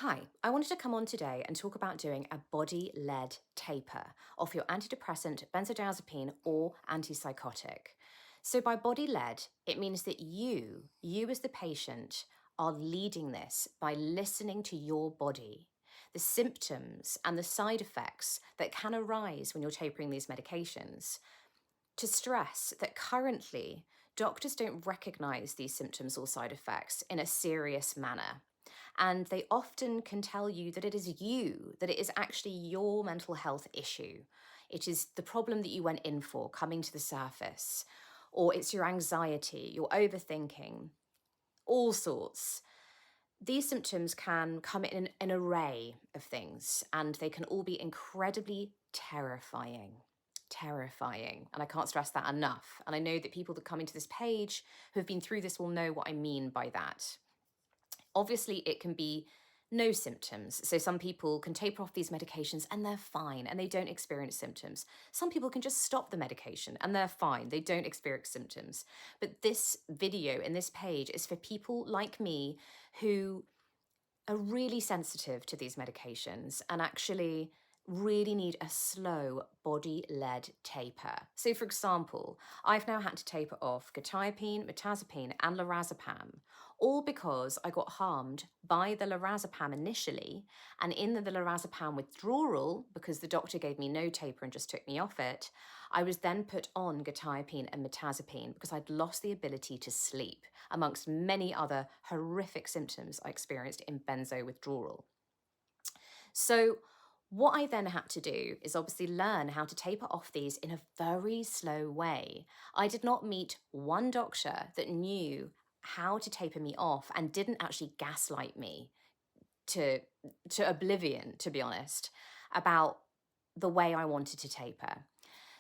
Hi, I wanted to come on today and talk about doing a body-led taper off your antidepressant, benzodiazepine, or antipsychotic. So by body-led, it means that you as the patient, are leading this by listening to your body, the symptoms and the side effects that can arise when you're tapering these medications. To stress that currently, doctors don't recognize these symptoms or side effects in a serious manner. And they often can tell you that it is you, that it is actually your mental health issue. It is the problem that you went in for coming to the surface, or it's your anxiety, your overthinking, all sorts. These symptoms can come in an array of things, and they can all be incredibly terrifying. Terrifying. And I can't stress that enough. And I know that people that come into this page who have been through this will know what I mean by that. Obviously, it can be no symptoms. So some people can taper off these medications and they're fine and they don't experience symptoms. Some people can just stop the medication and they're fine. They don't experience symptoms. But this video in this page is for people like me who are really sensitive to these medications and actually really need a slow body-led taper. So for example, I've now had to taper off quetiapine, mirtazapine and lorazepam, all because I got harmed by the lorazepam initially, and in the lorazepam withdrawal, because the doctor gave me no taper and just took me off it, I was then put on quetiapine and mirtazapine because I'd lost the ability to sleep, amongst many other horrific symptoms I experienced in benzo withdrawal. So what I then had to do is obviously learn how to taper off these in a very slow way. I did not meet one doctor that knew how to taper me off and didn't actually gaslight me to oblivion, to be honest, about the way I wanted to taper.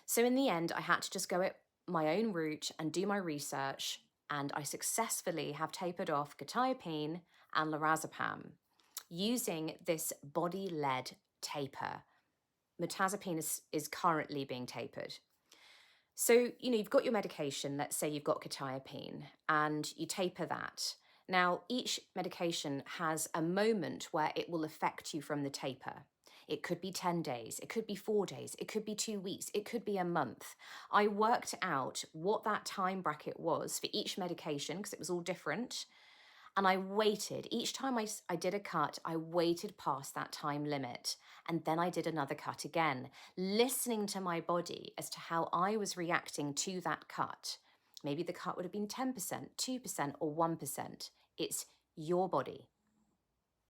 So in the end, I had to just go it my own route and do my research, and I successfully have tapered off quetiapine and lorazepam using this body-led taper. Mirtazapine is currently being tapered. So, you've got your medication, let's say you've got quetiapine, and you taper that. Now, each medication has a moment where it will affect you from the taper. It could be 10 days, it could be 4 days, it could be 2 weeks, it could be a month. I worked out what that time bracket was for each medication because it was all different. And I waited. Each time I did a cut, I waited past that time limit. And then I did another cut again, listening to my body as to how I was reacting to that cut. Maybe the cut would have been 10%, 2%, or 1%. It's your body.